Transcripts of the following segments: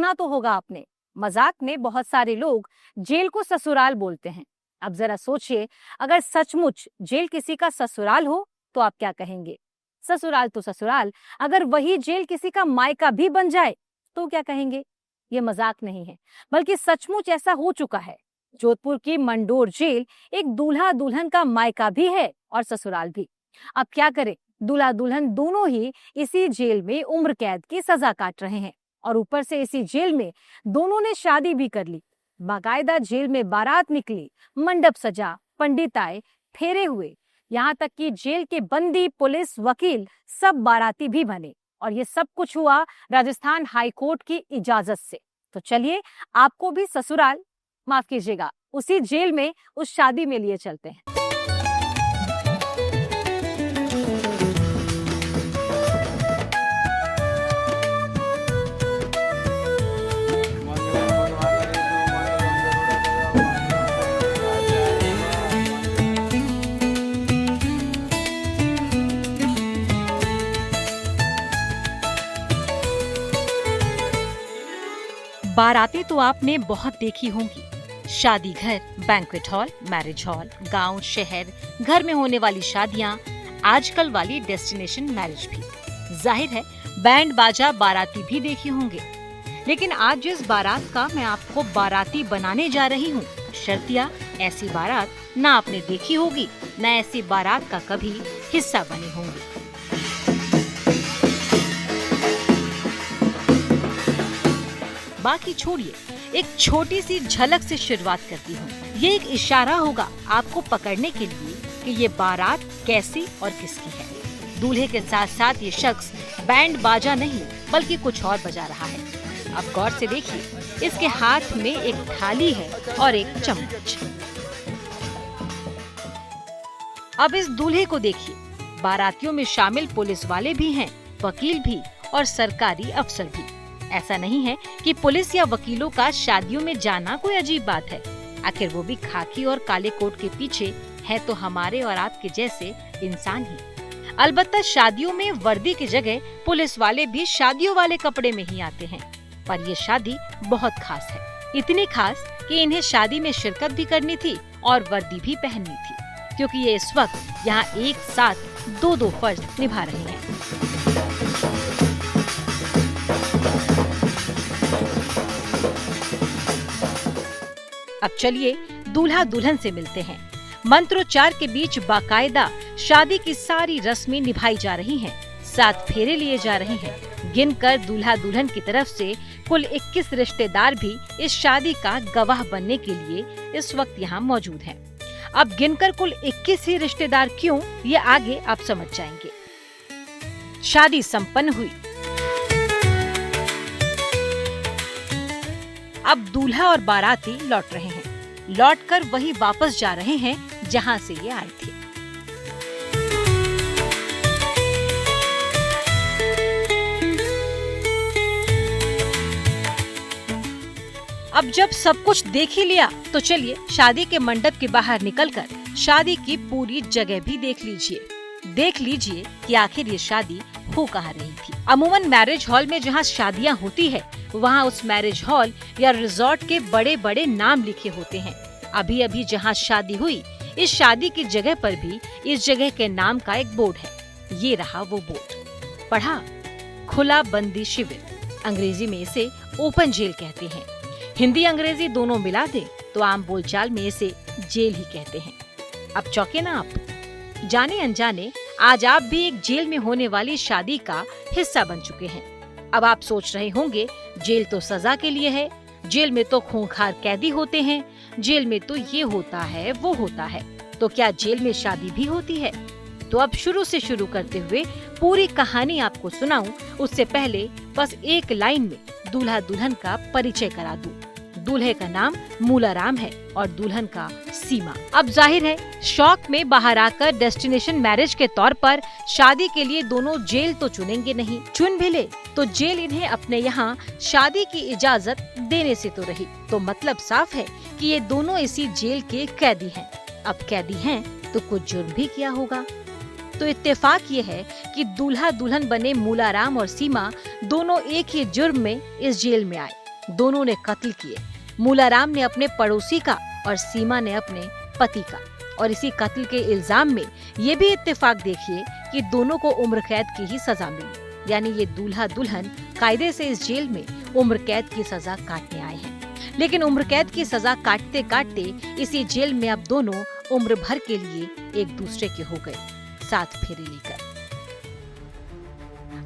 सुना तो होगा आपने, मजाक में बहुत सारे लोग जेल को ससुराल बोलते हैं। अब जरा सोचिए, अगर सचमुच जेल किसी का ससुराल हो तो आप क्या कहेंगे? ससुराल तो ससुराल, अगर वही जेल किसी का मायका भी बन जाए तो क्या कहेंगे? ये मजाक नहीं है, बल्कि सचमुच ऐसा हो चुका है। जोधपुर की मंडोर जेल एक दूल्हा दुल्हन का मायका भी है और ससुराल भी। अब क्या करें, दूल्हा दुल्हन दोनों ही इसी जेल में उम्र कैद की सजा काट रहे हैं और ऊपर से इसी जेल में दोनों ने शादी भी कर ली। बाकायदा जेल में बारात निकली, मंडप सजा, पंडित आए, फेरे हुए, यहाँ तक कि जेल के बंदी, पुलिस, वकील सब बाराती भी बने। और ये सब कुछ हुआ राजस्थान हाई कोर्ट की इजाजत से। तो चलिए, आपको भी ससुराल, माफ कीजिएगा, उसी जेल में उस शादी में लिए चलते हैं। बारातें तो आपने बहुत देखी होंगी। शादी घर, बैंक्वेट हॉल, मैरिज हॉल, गांव, शहर, घर में होने वाली शादियां, आजकल वाली डेस्टिनेशन मैरिज भी। जाहिर है बैंड बाजा बाराती भी देखी होंगे। लेकिन आज जिस बारात का मैं आपको बाराती बनाने जा रही हूँ, शर्तिया ऐसी बारात ना आपने देखी होगी, ना ऐसी बारात का कभी हिस्सा बनी होंगी। बाकी छोड़िए, एक छोटी सी झलक से शुरुआत करती हूँ। ये एक इशारा होगा आपको पकड़ने के लिए कि ये बारात कैसी और किसकी है। दूल्हे के साथ साथ ये शख्स बैंड बाजा नहीं बल्कि कुछ और बजा रहा है। अब गौर से देखिए, इसके हाथ में एक थाली है और एक चम्मच। अब इस दूल्हे को देखिए, बारातियों में शामिल पुलिस वाले भी हैं, वकील भी और सरकारी अफसर भी। ऐसा नहीं है कि पुलिस या वकीलों का शादियों में जाना कोई अजीब बात है। आखिर वो भी खाकी और काले कोट के पीछे है तो हमारे और आपके जैसे इंसान ही। अलबत्ता शादियों में वर्दी की जगह पुलिस वाले भी शादियों वाले कपड़े में ही आते हैं। पर ये शादी बहुत खास है, इतनी खास कि इन्हें शादी में शिरकत भी करनी थी और वर्दी भी पहननी थी, क्योंकि ये इस वक्त यहाँ एक साथ दो फर्ज निभा रहे हैं। अब चलिए दूल्हा दुल्हन से मिलते हैं। मंत्रोच्चार के बीच बाकायदा शादी की सारी रस्में निभाई जा रही हैं, 7 फेरे लिए जा रहे हैं। गिनकर दूल्हा दुल्हन की तरफ से कुल 21 रिश्तेदार भी इस शादी का गवाह बनने के लिए इस वक्त यहाँ मौजूद हैं। अब गिनकर कुल 21 ही रिश्तेदार क्यों, ये आगे आप समझ जाएंगे। शादी संपन्न हुई। अब दूल्हा और बाराती लौट रहे हैं, लौटकर वही वापस जा रहे हैं जहां से ये आए थे। अब जब सब कुछ देख ही लिया तो चलिए शादी के मंडप के बाहर निकलकर शादी की पूरी जगह भी देख लीजिए कि आखिर ये शादी हो कहाँ रही थी। अमूमन मैरिज हॉल में जहाँ शादियाँ होती है, वहाँ उस मैरिज हॉल या रिजॉर्ट के बड़े बड़े नाम लिखे होते हैं। अभी अभी जहाँ शादी हुई, इस शादी की जगह पर भी इस जगह के नाम का एक बोर्ड है। ये रहा वो बोर्ड। पढ़ा, खुला बंदी शिविर। अंग्रेजी में इसे ओपन जेल कहते हैं। हिंदी अंग्रेजी दोनों मिला दे तो आम बोलचाल में इसे जेल ही कहते हैं। अब चौंके ना आप? जाने अनजाने आज आप भी एक जेल में होने वाली शादी का हिस्सा बन चुके हैं। अब आप सोच रहे होंगे, जेल तो सजा के लिए है, जेल में तो खूंखार कैदी होते हैं, जेल में तो ये होता है वो होता है, तो क्या जेल में शादी भी होती है? तो अब शुरू से शुरू करते हुए पूरी कहानी आपको सुनाऊं, उससे पहले बस एक लाइन में दूल्हा दुल्हन का परिचय करा दूं। दूल्हे का नाम मूलाराम है और दुल्हन का सीमा। अब जाहिर है शौक में बाहर आकर डेस्टिनेशन मैरिज के तौर पर शादी के लिए दोनों जेल तो चुनेंगे नहीं, चुन भी ले तो जेल इन्हें अपने यहाँ शादी की इजाजत देने से तो रही। तो मतलब साफ है कि ये दोनों इसी जेल के कैदी हैं। अब कैदी हैं तो कुछ जुर्म भी किया होगा। तो इत्तेफाक ये है कि दूल्हा दुल्हन बने मूलाराम और सीमा दोनों एक ही जुर्म में इस जेल में आए। दोनों ने कत्ल किए। मूलाराम ने अपने पड़ोसी का और सीमा ने अपने पति का। और इसी कत्ल के इल्जाम में ये भी इत्तेफाक देखिए कि दोनों को उम्र कैद की ही सजा मिली। यानी ये दूल्हा दुल्हन कायदे से इस जेल में उम्र कैद की सजा काटने आए हैं। लेकिन उम्र कैद की सजा काटते काटते इसी जेल में अब दोनों उम्र भर के लिए एक दूसरे के हो गए, साथ फेरे लेकर।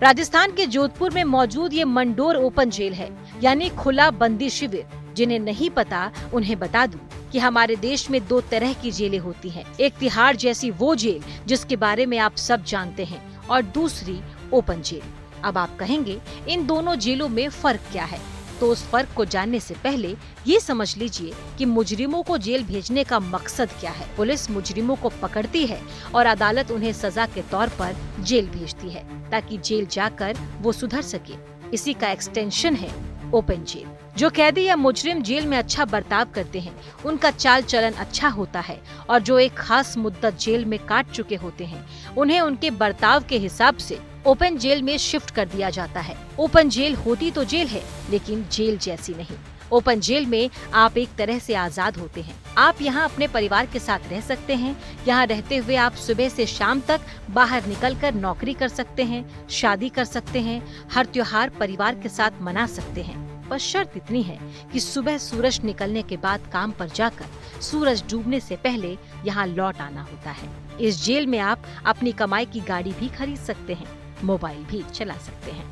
राजस्थान के जोधपुर में मौजूद ये मंडोर ओपन जेल है, यानी खुला बंदी शिविर। जिन्हें नहीं पता उन्हें बता दूं कि हमारे देश में दो तरह की जेलें होती हैं। एक तिहाड़ जैसी वो जेल जिसके बारे में आप सब जानते हैं, और दूसरी ओपन जेल। अब आप कहेंगे इन दोनों जेलों में फर्क क्या है? तो उस फर्क को जानने से पहले ये समझ लीजिए कि मुजरिमों को जेल भेजने का मकसद क्या है। पुलिस मुजरिमों को पकड़ती है और अदालत उन्हें सजा के तौर पर जेल भेजती है, ताकि जेल जाकर वो सुधर सके। इसी का एक्सटेंशन है ओपन जेल। जो कैदी या मुजरिम जेल में अच्छा बर्ताव करते हैं, उनका चाल चलन अच्छा होता है, और जो एक खास मुद्दत जेल में काट चुके होते हैं, उन्हें उनके बर्ताव के हिसाब से ओपन जेल में शिफ्ट कर दिया जाता है। ओपन जेल होती तो जेल है, लेकिन जेल जैसी नहीं। ओपन जेल में आप एक तरह से आजाद होते हैं। आप यहाँ अपने परिवार के साथ रह सकते हैं। यहाँ रहते हुए आप सुबह से शाम तक बाहर निकलकर नौकरी कर सकते हैं, शादी कर सकते हैं, हर त्योहार परिवार के साथ मना सकते हैं। बस शर्त इतनी है कि सुबह सूरज निकलने के बाद काम पर जाकर सूरज डूबने से पहले यहाँ लौट आना होता है। इस जेल में आप अपनी कमाई की गाड़ी भी खरीद सकते हैं, मोबाइल भी चला सकते हैं।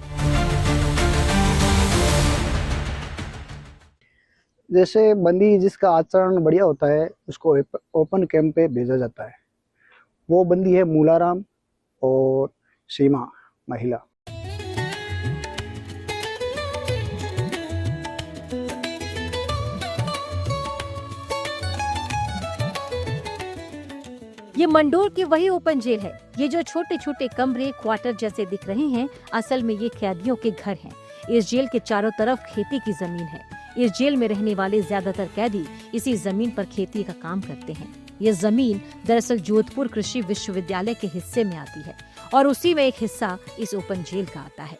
जैसे बंदी जिसका आचरण बढ़िया होता है उसको ओपन कैंप पे भेजा जाता है। वो बंदी है मूलाराम और सीमा, महिला। ये मंडोर की वही ओपन जेल है। ये जो छोटे छोटे कमरे क्वार्टर जैसे दिख रहे हैं, असल में ये कैदियों के घर हैं। इस जेल के चारों तरफ खेती की जमीन है। इस जेल में रहने वाले ज्यादातर कैदी इसी जमीन पर खेती का काम करते हैं। ये जमीन दरअसल जोधपुर कृषि विश्वविद्यालय के हिस्से में आती है, और उसी में एक हिस्सा इस ओपन जेल का आता है।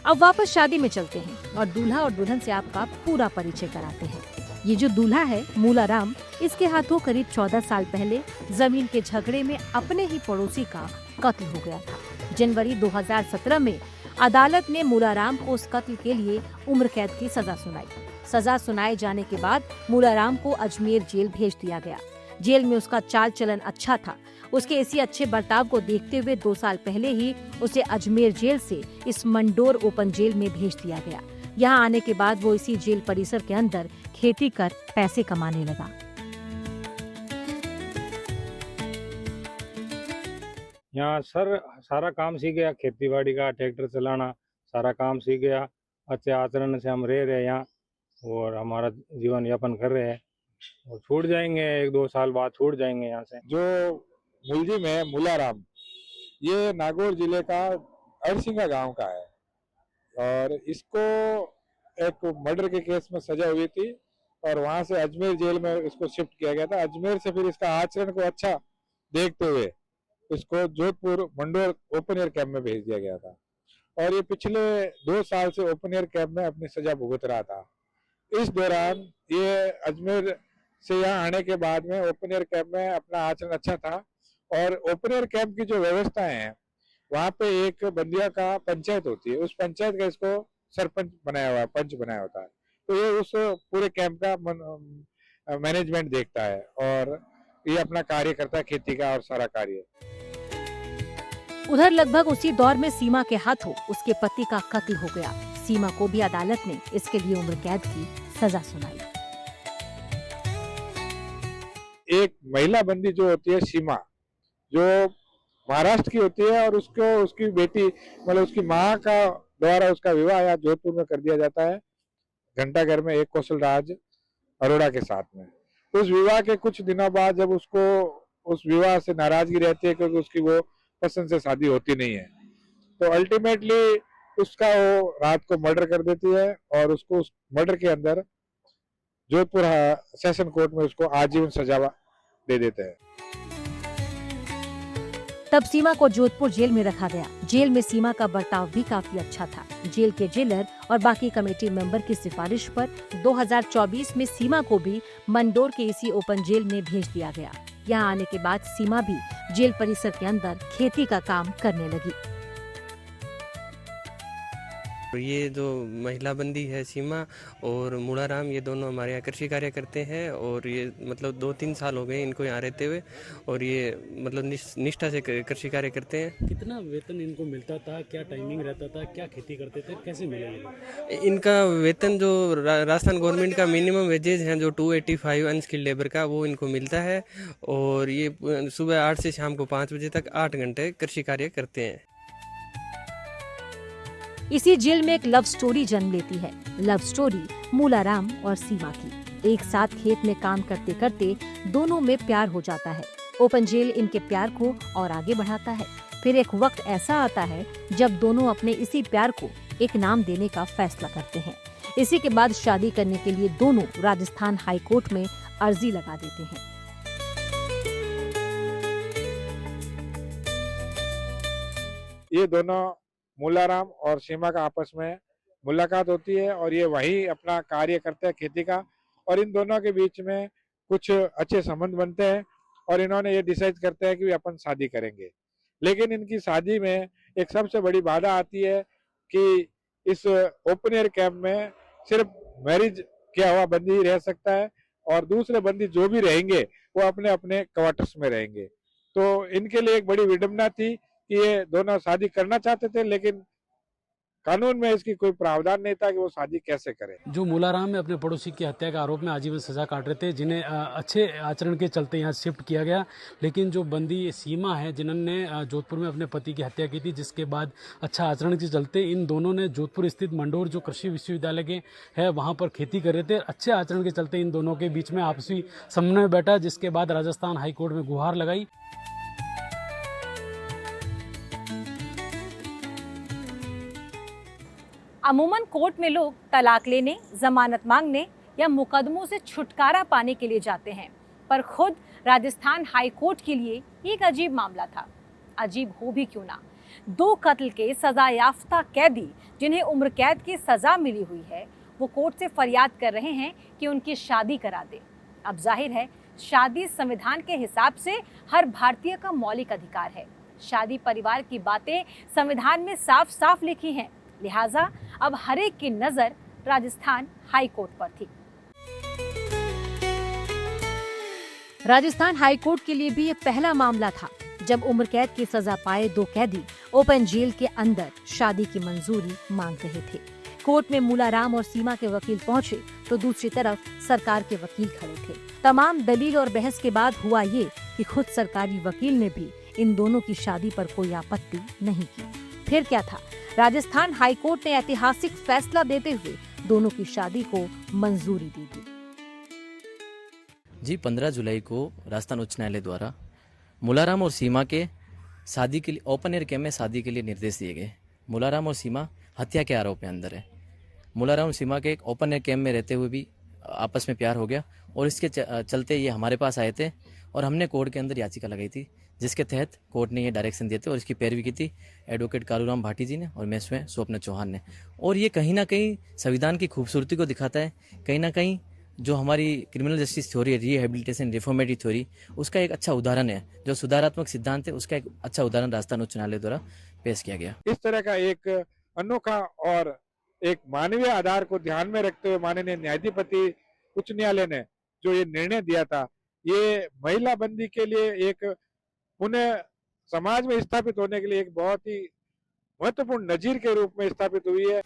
अब वापस शादी में चलते हैं और दूल्हा और दुल्हन से आपका पूरा परिचय कराते हैं। ये जो दूल्हा है मूलाराम, इसके हाथों करीब 14 साल पहले जमीन के झगड़े में अपने ही पड़ोसी का कत्ल हो गया था। जनवरी 2017 में अदालत ने मूलाराम को उस कत्ल के लिए उम्र कैद की सजा सुनाई। सजा सुनाए जाने के बाद मूलाराम को अजमेर जेल भेज दिया गया। जेल में उसका चाल चलन अच्छा था। उसके इसी अच्छे बर्ताव को देखते हुए 2 साल पहले ही उसे अजमेर जेल से इस मंडोर ओपन जेल में भेज दिया गया। यहाँ आने के बाद वो इसी जेल परिसर के अंदर खेती कर पैसे कमाने लगा। यहाँ सर सारा काम सीख गया, खेती बाड़ी का, ट्रैक्टर चलाना, सारा काम सीख गया। अच्छे आचरण से हम रह रहे हैं यहाँ और हमारा जीवन यापन कर रहे हैं, और छूट जाएंगे 1-2 साल बाद, छूट जाएंगे यहाँ से। जो मुलजिम है मूलाराम, ये नागौर जिले का अड़सिंगा गांव का है, और इसको एक मर्डर के केस में सजा हुई थी, और वहां से अजमेर जेल में इसको शिफ्ट किया गया था। अजमेर से फिर इसका आचरण को अच्छा देखते हुए इसको Jodhpur Mandore open air camp में भेज दिया गया था, और ये पिछले 2 साल से ओपन एयर कैंप में अपनी सजा भुगत रहा था। इस दौरान ये अजमेर से यहाँ आने के बाद में ओपन एयर कैंप में अपना आचरण अच्छा था, और ओपन एयर कैंप की जो व्यवस्थाएं हैं, वहाँ पे एक बंदिया का पंचायत होती है, उस पंचायत का इसको सरपंच बनाया हुआ है, पंच बनाया होता है। तो ये उस पूरे कैंप का मैनेजमेंट देखता है, और ये अपना कार्य करता है, खेती का और सारा कार्य। उधर लगभग उसी दौर में सीमा के हाथों उसके पति का कत्ल हो गया। सीमा को भी अदालत ने इसके लिए उम्र कैद की सजा सुनाई। एक महिला बंदी जो होती है सीमा, जो महाराष्ट्र की होती है, और उसको उसकी बेटी मतलब उसकी माँ का द्वारा उसका विवाह यहाँ जोधपुर में कर दिया जाता है, घंटाघर में एक कौशल राज अरोड़ा के साथ में। उस विवाह के कुछ दिनों बाद जब उसको उस विवाह से नाराजगी रहती है, क्योंकि उसकी वो पसंद से शादी होती नहीं है, तो अल्टीमेटली उसका वो रात को मर्डर कर देती है, और उसको उस मर्डर के अंदर जोधपुर सेशन कोर्ट में उसको आजीवन सजा दे देते हैं। तब सीमा को जोधपुर जेल में रखा गया। जेल में सीमा का बर्ताव भी काफी अच्छा था। जेल के जेलर और बाकी कमेटी मेंबर की सिफारिश पर 2024 में सीमा को भी मंडोर के इसी ओपन जेल में भेज दिया गया। यहाँ आने के बाद सीमा भी जेल परिसर के अंदर खेती का काम करने लगी। ये जो महिला बंदी है सीमा और मुलाराम, ये दोनों हमारे यहाँ कृषि कार्य करते हैं और ये मतलब 2-3 साल हो गए इनको यहाँ रहते हुए और ये मतलब निष्ठा से कृषि कार्य करते हैं। कितना वेतन इनको मिलता था, क्या टाइमिंग रहता था, क्या खेती करते थे, कैसे मिले ये? इनका वेतन जो राजस्थान गवर्नमेंट का मिनिमम वेजेज है जो 285 अनस्किल्ड लेबर का, वो इनको मिलता है और ये सुबह 8 से शाम को 5 बजे तक 8 घंटे कृषि कार्य करते हैं। इसी जेल में एक लव स्टोरी जन्म लेती है। लव स्टोरी मूलाराम और सीमा की। एक साथ खेत में काम करते करते दोनों में प्यार हो जाता है। ओपन जेल इनके प्यार को और आगे बढ़ाता है। फिर एक वक्त ऐसा आता है जब दोनों अपने इसी प्यार को एक नाम देने का फैसला करते हैं। इसी के बाद शादी करने के लिए दोनों राजस्थान हाई कोर्ट में अर्जी लगा देते हैं। ये दोनों मुलाराम और सीमा का आपस में मुलाकात होती है और ये वही अपना कार्य करते हैं खेती का और इन दोनों के बीच में कुछ अच्छे संबंध बनते हैं और इन्होंने ये डिसाइड करते हैं कि वे अपन शादी करेंगे। लेकिन इनकी शादी में एक सबसे बड़ी बाधा आती है कि इस ओपन एयर कैंप में सिर्फ मैरिज किया हुआ बंदी ही रह सकता है और दूसरे बंदी जो भी रहेंगे वो अपने अपने क्वार्टर्स में रहेंगे। तो इनके लिए एक बड़ी विडंबना थी कि ये दोनों शादी करना चाहते थे लेकिन कानून में इसकी कोई प्रावधान नहीं था कि वो शादी कैसे करें। जो मूलाराम में अपने पड़ोसी की हत्या के आरोप में आजीवन सजा काट रहे थे, जिन्हें अच्छे आचरण के चलते यहाँ शिफ्ट किया गया, लेकिन जो बंदी सीमा है जिन्होंने जोधपुर में अपने पति की हत्या की थी, जिसके बाद अच्छा आचरण के चलते इन दोनों ने जोधपुर स्थित मंडोर जो कृषि विश्वविद्यालय के है वहाँ पर खेती कर रहे थे। अच्छे आचरण के चलते इन दोनों के बीच में आपसी समन्वय बैठा, जिसके बाद राजस्थान हाईकोर्ट में गुहार लगाई। अमूमन कोर्ट में लोग तलाक लेने, जमानत मांगने या मुकदमों से छुटकारा पाने के लिए जाते हैं, पर खुद राजस्थान हाई कोर्ट के लिए एक अजीब मामला था। अजीब हो भी क्यों ना, 2 कत्ल के सजा याफ्ता कैदी जिन्हें उम्र कैद की सजा मिली हुई है, वो कोर्ट से फरियाद कर रहे हैं कि उनकी शादी करा दे। अब जाहिर है शादी संविधान के हिसाब से हर भारतीय का मौलिक अधिकार है। शादी परिवार की बातें संविधान में साफ साफ लिखी हैं, लिहाजा अब हर एक की नजर राजस्थान हाई कोर्ट पर थी। राजस्थान हाई कोर्ट के लिए भी ये पहला मामला था जब उम्र कैद की सजा पाए 2 कैदी ओपन जेल के अंदर शादी की मंजूरी मांग रहे थे। कोर्ट में मूलाराम और सीमा के वकील पहुंचे तो दूसरी तरफ सरकार के वकील खड़े थे। तमाम दलील और बहस के बाद हुआ ये कि खुद सरकारी वकील ने भी इन दोनों की शादी पर कोई आपत्ति नहीं की। फिर क्या था, राजस्थान हाईकोर्ट ने ऐतिहासिक फैसला देते हुए दोनों की शादी को मंजूरी दी थी। जी 15 जुलाई को राजस्थान उच्च न्यायालय द्वारा मुलाराम और सीमा के शादी के लिए ओपन एयर कैंप में शादी के लिए निर्देश दिए गए। मुलाराम और सीमा हत्या के आरोप में अंदर है। मुलाराम और सीमा के एक ओपन एयर कैंप में रहते हुए भी आपस में प्यार हो गया और इसके चलते ये हमारे पास आए थे और हमने कोर्ट के अंदर याचिका लगाई थी, जिसके तहत कोर्ट ने ये डायरेक्शन दिए थे और इसकी पैरवी की थी एडवोकेट कालूराम भाटी जी ने और मैं स्वयं स्वप्न चौहान ने। और ये कहीं ना कहीं संविधान की खूबसूरती को दिखाता है, कहीं ना कहीं जो हमारी क्रिमिनल जस्टिस थ्योरी है, रिहेबिलिटेशन रिफॉर्मेटरी थ्योरी, उसका एक अच्छा उदाहरण है। जो सुधारात्मक सिद्धांत है उसका एक अच्छा उदाहरण राजस्थान उच्च न्यायालय द्वारा पेश किया गया। इस तरह का एक अनोखा और एक मानवीय आधार को ध्यान में रखते हुए माननीय न्यायाधिपति उच्च न्यायालय ने जो ये निर्णय दिया था, ये महिला बंदी के लिए एक पुनः समाज में स्थापित होने के लिए एक बहुत ही महत्वपूर्ण नजीर के रूप में स्थापित हुई है।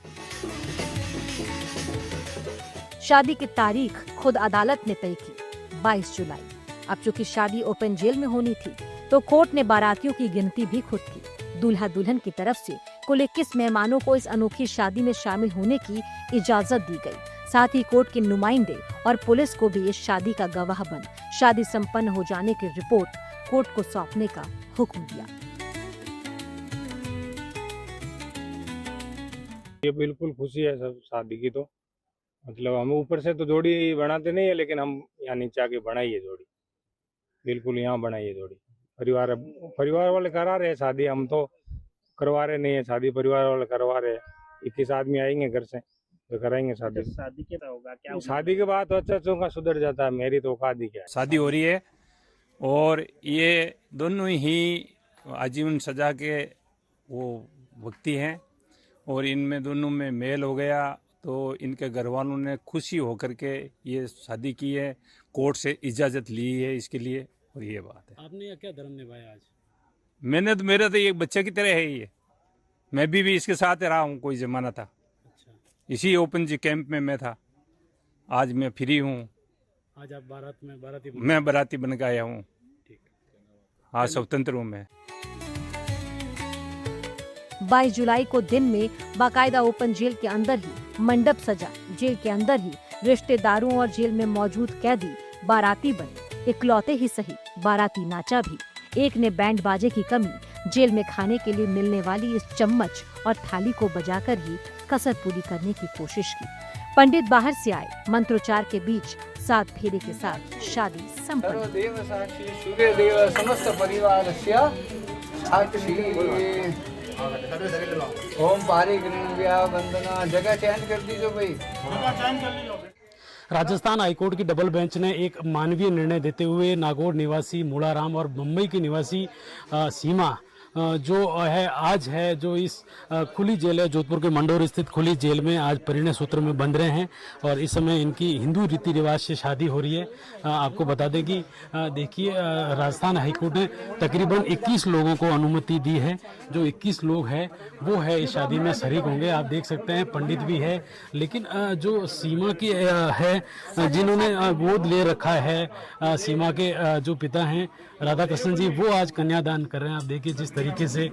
शादी की तारीख खुद अदालत ने तय की 22 जुलाई। अब चूंकि शादी ओपन जेल में होनी थी तो कोर्ट ने बारातियों की गिनती भी खुद की। दूल्हा दुल्हन की तरफ से कुल 21 मेहमानों को इस अनोखी शादी में शामिल होने की इजाजत दी गई। साथ ही कोर्ट के नुमाइंदे और पुलिस को भी इस शादी का गवाह बन शादी संपन्न हो जाने की रिपोर्ट कोर्ट को सौंपने का हुक्म दिया। ये बिल्कुल खुशी है सब शादी की। तो मतलब हम ऊपर से तो जोड़ी बनाते नहीं है, लेकिन हम यहाँ नीचे आके बनाई है जोड़ी, बिल्कुल यहाँ बनाई है जोड़ी। परिवार वाले करा रहे हैं शादी, हम तो करवा रहे नहीं है शादी, परिवार वाले करवा रहे हैं। 21 आदमी आएंगे घर से तो कराएंगे शादी। शादी के होगा क्या? शादी के बाद तो अच्छा का सुधर जाता है, मेरी तो औकात ही क्या है। शादी हो रही है और ये दोनों ही आजीवन सजा के वो व्यक्ति हैं और इनमें दोनों में मेल हो गया तो इनके घर वालों ने खुशी होकर के ये शादी की है, कोर्ट से इजाज़त ली है इसके लिए, और ये बात है। आपने क्या धर्म निभाया आज? मैंने तो मेरा तो एक बच्चे की तरह है ये, मैं भी इसके साथ रहा हूँ, कोई ज़माना था। अच्छा, इसी ओपन जी कैंप में मैं था, आज मैं फ्री हूँ। आज आप बाराती मैं बाराती बन के आया हूँ, ठीक है। आज स्वतंत्र हूँ मैं। 22 जुलाई को दिन में बाकायदा ओपन जेल के अंदर ही मंडप सजा, जेल के अंदर ही रिश्तेदारों और जेल में मौजूद कैदी बाराती बने। इकलौते ही सही बाराती नाचा भी। एक ने बैंड बाजे की कमी जेल में खाने के लिए मिलने वाली इस चम्मच और थाली को बजाकर ही कसर पूरी करने की कोशिश की। पंडित बाहर से आए, मंत्रोच्चार के बीच 7 फेरे के साथ शादी संपन्न। सर्वदेव साक्षी सूर्यदेव समस्त परिवारस्य साक्षी ओम पारिग्रह वंदना। जगह चेंज कर दीजिए भाई। राजस्थान हाईकोर्ट की डबल बेंच ने एक मानवीय निर्णय देते हुए नागौर निवासी मूलाराम और मुंबई की निवासी सीमा जो है आज है, जो इस खुली जेल है जोधपुर के मंडोर स्थित खुली जेल में आज परिणय सूत्र में बंध रहे हैं और इस समय इनकी हिंदू रीति रिवाज से शादी हो रही है। आपको बता दें कि देखिए राजस्थान हाईकोर्ट ने तकरीबन 21 लोगों को अनुमति दी है। जो 21 लोग हैं वो है इस शादी में शरीक होंगे। आप देख सकते हैं पंडित भी है, लेकिन जो सीमा की है जिन्होंने गोद ले रखा है सीमा के जो पिता हैं राधा कृष्ण जी, वो आज कन्यादान कर रहे हैं। आप देखिए जिस तरीके से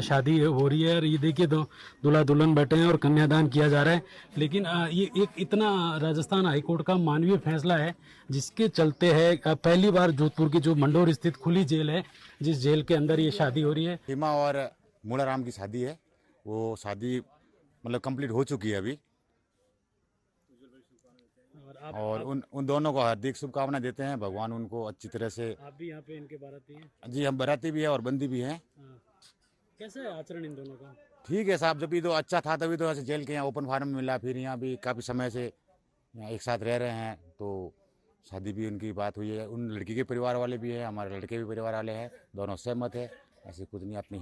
शादी हो रही है और ये देखिए तो दूल्हा दुल्हन बैठे हैं और कन्यादान किया जा रहा है। लेकिन ये एक इतना राजस्थान हाईकोर्ट का मानवीय फैसला है जिसके चलते है पहली बार जोधपुर की जो मंडोर स्थित खुली जेल है, जिस जेल के अंदर ये शादी हो रही है। सीमा और मूलाराम की शादी है, वो शादी मतलब कंप्लीट हो चुकी है अभी और उन दोनों को हार्दिक शुभकामना देते हैं। भगवान उनको अच्छी तरह से। आप भी यहाँ पे इनके बाराती हैं? जी हम बाराती भी है और बंदी भी हैं। कैसा है आचरण इन दोनों का? ठीक है साहब, जब भी तो अच्छा था तभी तो ऐसे जेल के यहाँ ओपन फार्म मिला, फिर यहाँ भी काफ़ी समय से यहाँ एक साथ रह रहे हैं तो शादी भी उनकी बात हुई है। उन लड़की के परिवार वाले भी हैं, हमारे लड़के भी परिवार वाले हैं, दोनों सहमत है। ऐसे कुछ नहीं, अपनी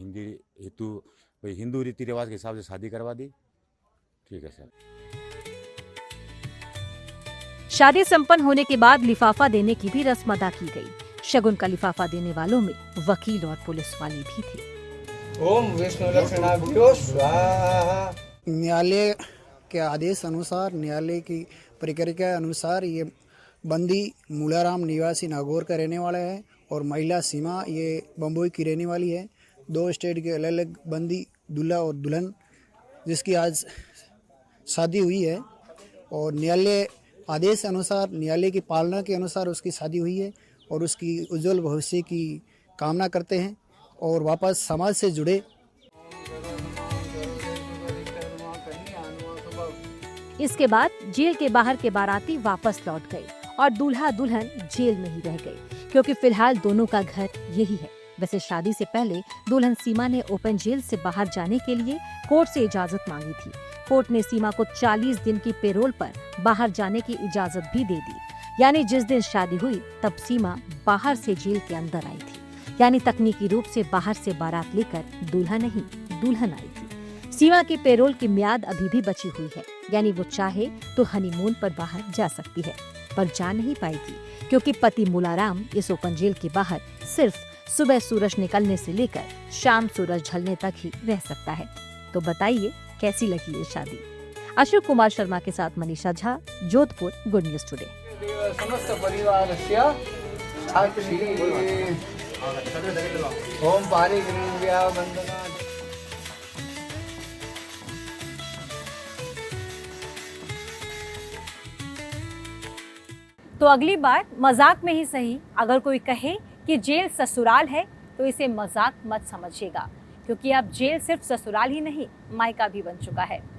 हिंदू रीति रिवाज के हिसाब से शादी करवा दी। ठीक है सर। शादी संपन्न होने के बाद लिफाफा देने की भी रस्म अदा की गई। शगुन का लिफाफा देने वालों में वकील और पुलिस वाले भी थे। ओम विष्णु लक्षणाभ्यो स्वाहा। न्यायालय के आदेश अनुसार, न्यायालय की प्रक्रिया के अनुसार ये बंदी मूलाराम निवासी नागौर का रहने वाला है और महिला सीमा ये बम्बई की रहने वाली है। 2 स्टेट के अलग अलग बंदी दूल्हा और दुल्हन जिसकी आज शादी हुई है और न्यायालय आदेश अनुसार, न्यायालय की पालना के अनुसार उसकी शादी हुई है और उसकी उज्जवल भविष्य की कामना करते हैं और वापस समाज से जुड़े। इसके बाद जेल के बाहर के बाराती वापस लौट गए और दूल्हा दुल्हन जेल में ही रह गए, क्योंकि फिलहाल दोनों का घर यही है। वैसे शादी से पहले दुल्हन सीमा ने ओपन जेल से बाहर जाने के लिए कोर्ट से इजाजत मांगी थी। कोर्ट ने सीमा को 40 दिन की पेरोल पर बाहर जाने की इजाजत भी दे दी। यानी जिस दिन शादी हुई तब सीमा बाहर से जेल के अंदर आई थी। यानी तकनीकी रूप से बाहर से बारात लेकर दूल्हा नहीं दुल्हन आई थी। सीमा की पेरोल की म्याद अभी भी बची हुई है, यानी वो चाहे तो हनीमून पर बाहर जा सकती है, पर जा नहीं पाएगी क्योंकि पति मूलाराम इस ओपन जेल के बाहर सिर्फ सुबह सूरज निकलने से लेकर शाम सूरज ढलने तक ही रह सकता है। तो बताइए कैसी लगी ये शादी? अशोक कुमार शर्मा के साथ Manisha Jha, Jodhpur, good news today. समस्त परिवारस्य साक्षी ओम पारिग्रह वंदना। तो अगली बार मजाक में ही सही, अगर कोई कहे कि जेल ससुराल है तो इसे मजाक मत समझिएगा, क्योंकि अब जेल सिर्फ ससुराल ही नहीं मायका भी बन चुका है।